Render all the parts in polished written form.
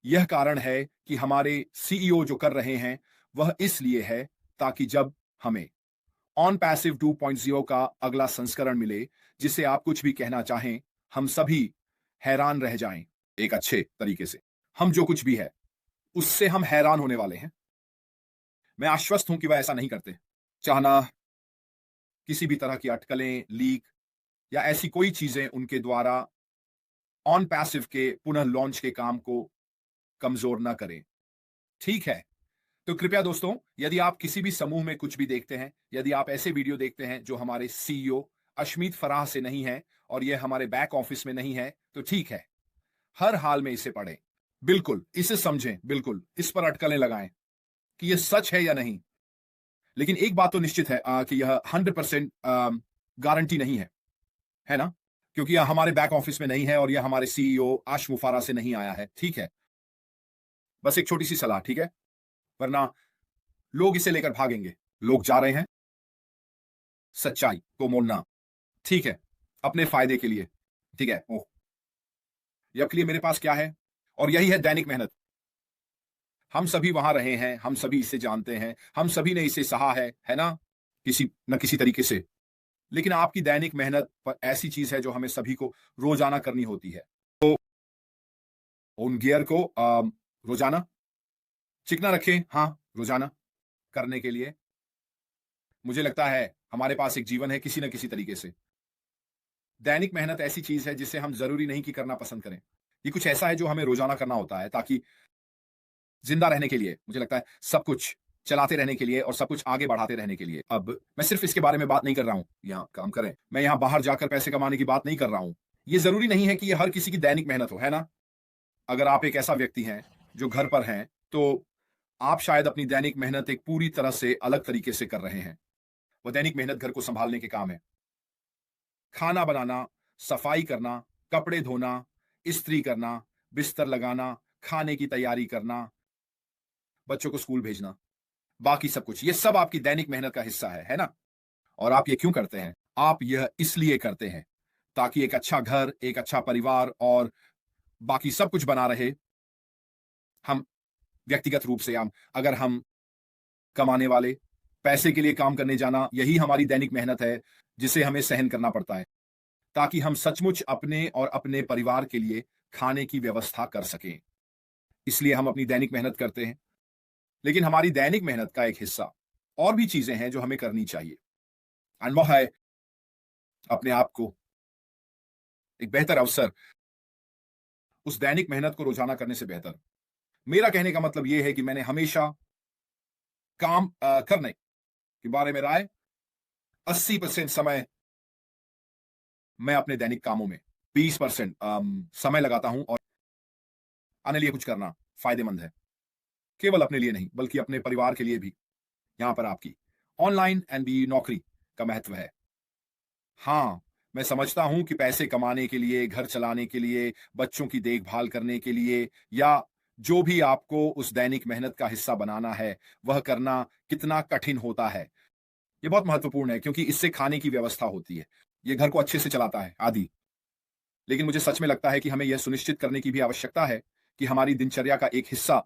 यह कारण है कि हमारे सीईओ जो कर रहे हैं, वह इसलिए है ताकि जब हमें ऑन पैसिव 2.0 का अगला संस्करण मिले, जिसे आप कुछ भी कहना चाहें, हम सभी हैरान रह जाएं एक अच्छे तरीके से। हम जो कुछ भी है, उससे हम हैरान होने वाले हैं। मैं आश्वस्त हूं कि वह ऐसा नहीं करते। चाहना किसी भी तरह की अटकलें, लीक या ऐसी कोई चीजें उनके द्वारा ऑन पैसिव के पुनः लॉन्च के काम को कमजोर ना करें। ठीक है, तो कृपया दोस्तों, यदि आप किसी भी समूह में कुछ भी देखते हैं, यदि आप ऐसे वीडियो देखते हैं जो हमारे सीईओ अशमीत फराह से नहीं है और यह हमारे बैक ऑफिस में नहीं है, तो ठीक है, हर हाल में इसे पढ़ें। बिल्कुल इसे समझें, बिल्कुल इस पर अटकलें लगाएं कि यह सच है या नहीं। लेकिन एक बात तो निश्चित है कि यह 100% गारंटी नहीं है ना? क्योंकि यह हमारे बैक ऑफिस में नहीं है और यह हमारे सीईओ आश मुफारा से नहीं आया है। ठीक है, बस एक छोटी सी सलाह, ठीक है? वरना लोग इसे लेकर भागेंगे। लोग जा रहे हैं सच्चाई को मोड़ना, ठीक है, अपने फायदे के लिए। ठीक है, ओह, अब के लिए मेरे पास क्या है? और यही है दैनिक मेहनत। हम सभी वहां रहे हैं, हम सभी इसे जानते हैं, हम सभी ने इसे सहा है ना? किसी न किसी तरीके से। लेकिन आपकी दैनिक मेहनत पर ऐसी चीज है जो हमें सभी को रोजाना करनी होती है। तो उन गियर को रोजाना चिकना रखें, हाँ, रोजाना करने के लिए मुझे लगता है हमारे पास एक जीवन है किसी न किसी तरीके से। दैनिक मेहनत ऐसी चीज है जिसे हम जरूरी नहीं कि करना पसंद करें। ये कुछ ऐसा है जो हमें रोजाना करना होता है ताकि जिंदा रहने के लिए, मुझे लगता है सब कुछ चलाते रहने के लिए और सब कुछ आगे बढ़ाते रहने के लिए। अब मैं सिर्फ इसके बारे में बात नहीं कर रहा हूं, यहां काम करें, मैं यहां बाहर जाकर पैसे कमाने की बात नहीं कर रहा हूं। ये जरूरी नहीं है कि ये हर किसी की दैनिक मेहनत हो, है ना? अगर आप एक ऐसा व्यक्ति हैं जो घर पर हैं, तो आप शायद अपनी दैनिक मेहनत एक पूरी तरह से अलग तरीके से कर रहे हैं। वो दैनिक मेहनत घर को संभालने के काम है। खाना बनाना, सफाई करना, कपड़े धोना, इस्त्री करना, बिस्तर लगाना, खाने की तैयारी करना, बच्चों को स्कूल भेजना, बाकी सब कुछ, ये सब आपकी दैनिक मेहनत का हिस्सा है ना? और आप ये क्यों करते हैं? आप यह इसलिए करते हैं ताकि एक अच्छा घर, एक अच्छा परिवार और बाकी सब कुछ बना रहे। हम व्यक्तिगत रूप से अगर हम कमाने वाले, पैसे के लिए काम करने जाना, यही हमारी दैनिक मेहनत है जिसे हमें सहन करना पड़ता है ताकि हम सचमुच अपने और अपने परिवार के लिए खाने की व्यवस्था कर सकें। इसलिए हम अपनी दैनिक मेहनत करते हैं। लेकिन हमारी दैनिक मेहनत का एक हिस्सा और भी चीजें हैं जो हमें करनी चाहिए। और वह है अपने आप को एक बेहतर अवसर, उस दैनिक मेहनत को रोजाना करने से बेहतर। मेरा कहने का मतलब यह है कि मैंने हमेशा काम करने के बारे में राय 80% समय मैं अपने दैनिक कामों में, 20% समय लगाता हूं और आने लिए कुछ करना फायदेमंद है। केवल अपने लिए नहीं, बल्कि अपने परिवार के लिए भी। यहां पर आपकी ऑनलाइन एंड बी नौकरी का महत्व है। हाँ, मैं समझता हूं कि पैसे कमाने के लिए, घर चलाने के लिए, बच्चों की देखभाल करने के लिए या जो भी आपको उस दैनिक मेहनत का हिस्सा बनाना है, वह करना कितना कठिन होता है। ये बहुत महत्वपूर्ण है क्योंकि इससे खाने की व्यवस्था होती है। ये घर को अच्छे से चलाता है, आदि। लेकिन मुझे सच में लगता है कि हमें यह सुनिश्चित करने की भी आवश्यकता है कि हमारी दिनचर्या का एक हिस्सा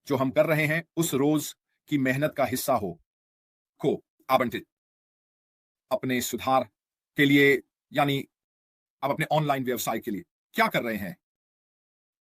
जो हम कर रहे हैं, उस रोज की मेहनत का हिस्सा को आवंटित अपने सुधार के लिए, यानी आप अपने ऑनलाइन व्यवसाय के लिए क्या कर रहे हैं?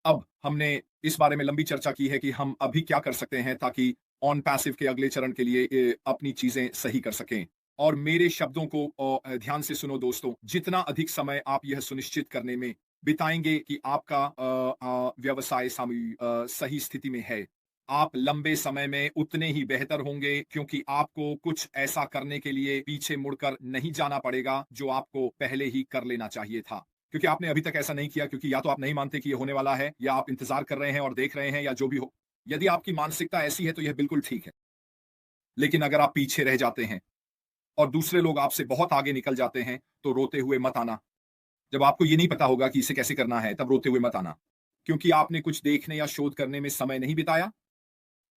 अब हमने इस बारे में लंबी चर्चा की है कि हम अभी क्या कर सकते हैं ताकि ऑन पैसिव के अगले चरण के लिए अपनी चीजें सही कर सकें। और मेरे शब्दों को ध्यान से सुनो दोस्तों, जितना अधिक समय आप यह सुनिश्चित करने में बिताएंगे कि आपका व्यवसाय सही स्थिति में है, आप लंबे समय में उतने ही बेहतर होंगे क्योंकि आपको कुछ ऐसा करने के लिए पीछे मुड़कर नहीं जाना पड़ेगा जो आपको पहले ही कर लेना चाहिए था। क्योंकि आपने अभी तक ऐसा नहीं किया, क्योंकि या तो आप नहीं मानते कि ये होने वाला है, या आप इंतजार कर रहे हैं और देख रहे हैं, या जो भी हो। यदि आपकी मानसिकता ऐसी है तो यह बिल्कुल ठीक है। लेकिन अगर आप पीछे रह जाते हैं और दूसरे लोग आपसे बहुत आगे निकल जाते हैं, तो रोते हुए मत आना। जब आपको ये नहीं पता होगा कि इसे कैसे करना है, तब रोते हुए मत आना, क्योंकि आपने कुछ देखने या शोध करने में समय नहीं बिताया।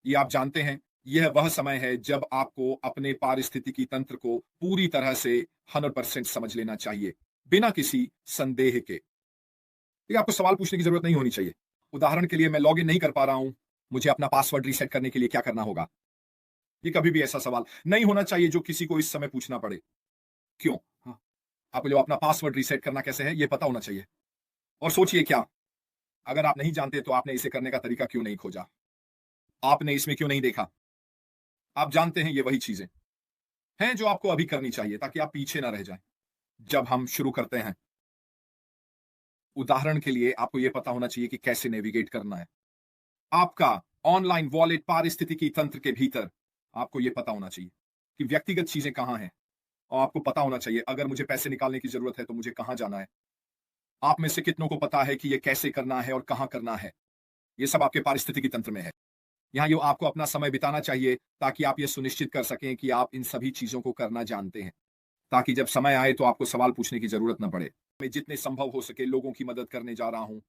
ये आप जानते हैं, यह वह समय है जब आपको अपने पारिस्थितिकी तंत्र को पूरी तरह से 100% समझ लेना चाहिए, बिना किसी संदेह के। ये आपको सवाल पूछने की जरूरत नहीं होनी चाहिए। उदाहरण के लिए मैं लॉग इन नहीं कर पा रहा हूं, मुझे अपना पासवर्ड रीसेट करने के लिए क्या करना होगा? ये कभी भी ऐसा सवाल नहीं होना चाहिए जो किसी को इस समय पूछना पड़े। क्यों? हाँ, आपको जो अपना पासवर्ड रीसेट करना कैसे है, ये पता होना चाहिए। और सोचिए क्या, अगर आप नहीं जानते तो आपने इसे करने का तरीका क्यों नहीं खोजा? आपने इसमें क्यों नहीं देखा? आप जानते हैं ये वही चीजें हैं जो आपको अभी करनी चाहिए ताकि आप पीछे ना रह जाएं। जब हम शुरू करते हैं, उदाहरण के लिए आपको यह पता होना चाहिए कि कैसे नेविगेट करना है। आपका ऑनलाइन वॉलेट पारिस्थितिकी तंत्र के भीतर आपको यह पता होना चाहिए कि व्यक्तिगत चीजें कहां हैं, और आपको पता होना चाहिए अगर मुझे पैसे निकालने की जरूरत है तो मुझे कहां जाना है। आप में से कितनों को पता है कि यह कैसे करना है और कहां करना है? यह सब आपके पारिस्थितिकी तंत्र में है। यहाँ यो आपको अपना समय बिताना चाहिए ताकि आप यह सुनिश्चित कर सकें कि आप इन सभी चीजों को करना जानते हैं, ताकि जब समय आए तो आपको सवाल पूछने की जरूरत न पड़े। मैं जितने संभव हो सके लोगों की मदद करने जा रहा हूं,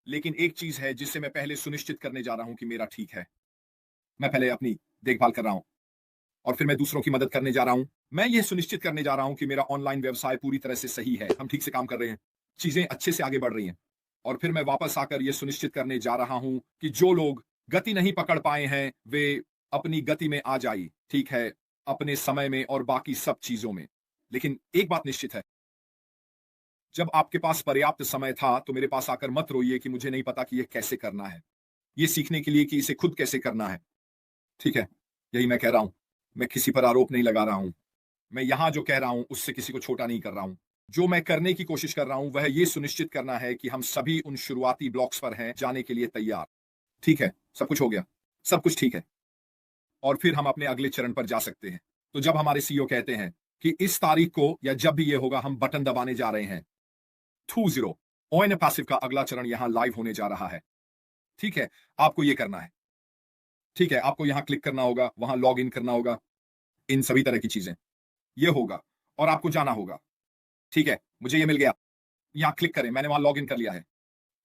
लेकिन एक चीज है जिससे मैं पहले सुनिश्चित करने जा रहा हूं कि मेरा ठीक है। मैं पहले अपनी देखभाल कर रहा हूं और फिर मैं दूसरों की मदद करने जा रहा हूं। मैं यह सुनिश्चित करने जा रहा हूं कि मेरा ऑनलाइन व्यवसाय पूरी तरह से सही है, हम ठीक से काम कर रहे हैं, चीजें अच्छे से आगे बढ़ रही हैं। और फिर मैं वापस आकर यह सुनिश्चित करने जा रहा हूं कि जो लोग गति नहीं पकड़ पाए हैं वे अपनी गति में आ जाए, ठीक है, अपने समय में और बाकी सब चीजों में। लेकिन एक बात निश्चित है, जब आपके पास पर्याप्त समय था तो मेरे पास आकर मत रोइए कि मुझे नहीं पता कि यह कैसे करना है। यह सीखने के लिए कि इसे खुद कैसे करना है, ठीक है? यही मैं कह रहा हूं। मैं किसी पर आरोप नहीं लगा रहा हूं। मैं यहां जो कह रहा हूं उससे किसी को छोटा नहीं कर रहा हूं। जो मैं करने की कोशिश कर रहा हूं वह यह सुनिश्चित करना है कि हम सभी उन शुरुआती ब्लॉक्स पर हैं जाने के लिए तैयार। ठीक है, सब कुछ हो गया, सब कुछ ठीक है, और फिर हम अपने अगले चरण पर जा सकते हैं। तो जब हमारे सीईओ कहते हैं कि इस तारीख को या जब भी ये होगा हम बटन दबाने जा रहे हैं, 20 ओएन पैसिव का अगला चरण यहां लाइव होने जा रहा है। ठीक है, आपको ये करना है। ठीक है, आपको यहां क्लिक करना होगा, वहां लॉग इन करना होगा, इन सभी तरह की चीजें ये होगा, और आपको जाना होगा। ठीक है, मुझे ये मिल गया, यहां क्लिक करें, मैंने वहां लॉग इन कर लिया है।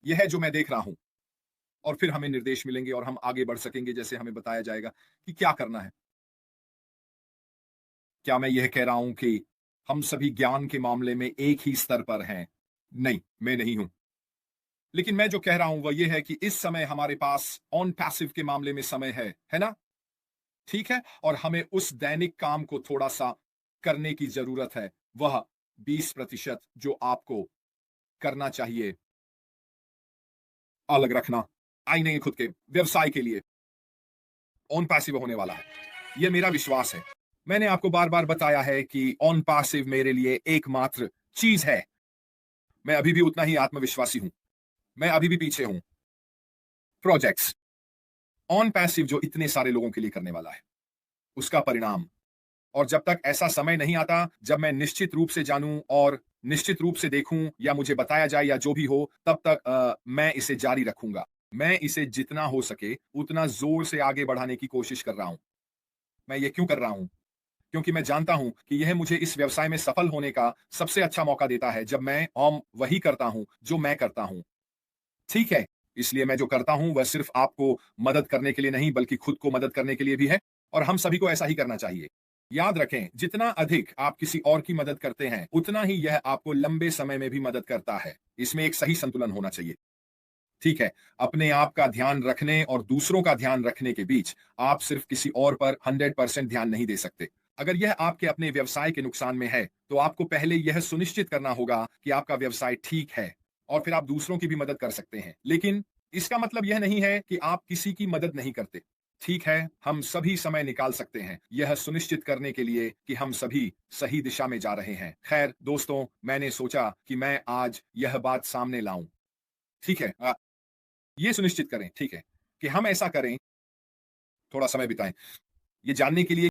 यह है जो मैं देख रहा हूं, और फिर हमें निर्देश मिलेंगे और हम आगे बढ़ सकेंगे जैसे हमें बताया जाएगा कि क्या करना है। क्या मैं यह कह रहा हूं कि हम सभी ज्ञान के मामले में एक ही स्तर पर हैं? नहीं, मैं नहीं हूं। लेकिन मैं जो कह रहा हूं वह यह है कि इस समय हमारे पास ऑन पैसिव के मामले में समय है ना? ठीक है, और हमें उस दैनिक काम को थोड़ा सा करने की जरूरत है, वह 20% जो आपको करना चाहिए, अलग रखना, आई नहीं खुद के व्यवसाय के लिए ऑन पैसिव होने वाला है। यह मेरा विश्वास है। मैंने आपको बार बार बताया है कि ऑन पैसिव मेरे लिए एकमात्र चीज है। मैं अभी भी उतना ही आत्मविश्वासी हूं, मैं अभी भी पीछे हूं। प्रोजेक्ट्स ऑन पैसिव जो इतने सारे लोगों के लिए करने वाला है, उसका परिणाम, और जब तक ऐसा समय नहीं आता जब मैं निश्चित रूप से जानूं और निश्चित रूप से देखूं या मुझे बताया जाए या जो भी हो, तब तक मैं इसे जारी रखूंगा। मैं इसे जितना हो सके उतना जोर से आगे बढ़ाने की कोशिश कर रहा हूं। मैं ये क्यों कर रहा हूं? क्योंकि मैं जानता हूं कि यह मुझे इस व्यवसाय में सफल होने का सबसे अच्छा मौका देता है जब मैं वही करता हूं जो मैं करता हूं। ठीक है, इसलिए मैं जो करता हूं वह सिर्फ आपको मदद करने के लिए नहीं बल्कि खुद को मदद करने के लिए भी है, और हम सभी को ऐसा ही करना चाहिए। याद रखें, जितना अधिक आप किसी और की मदद करते हैं उतना ही यह आपको लंबे समय में भी मदद करता है। इसमें एक सही संतुलन होना चाहिए। ठीक है, अपने आप का ध्यान रखने और दूसरों का ध्यान रखने के बीच आप सिर्फ किसी और पर 100% ध्यान नहीं दे सकते। अगर यह आपके अपने व्यवसाय के नुकसान में है तो आपको पहले यह सुनिश्चित करना होगा कि आपका व्यवसाय ठीक है, और फिर आप दूसरों की भी मदद कर सकते हैं। लेकिन इसका मतलब यह नहीं है कि आप किसी की मदद नहीं करते। ठीक है, हम सभी समय निकाल सकते हैं यह सुनिश्चित करने के लिए कि हम सभी सही दिशा में जा रहे हैं। खैर दोस्तों, मैंने सोचा कि मैं आज यह बात सामने लाऊं। ठीक है, ये सुनिश्चित करें, ठीक है, कि हम ऐसा करें, थोड़ा समय बिताएं, ये जानने के लिए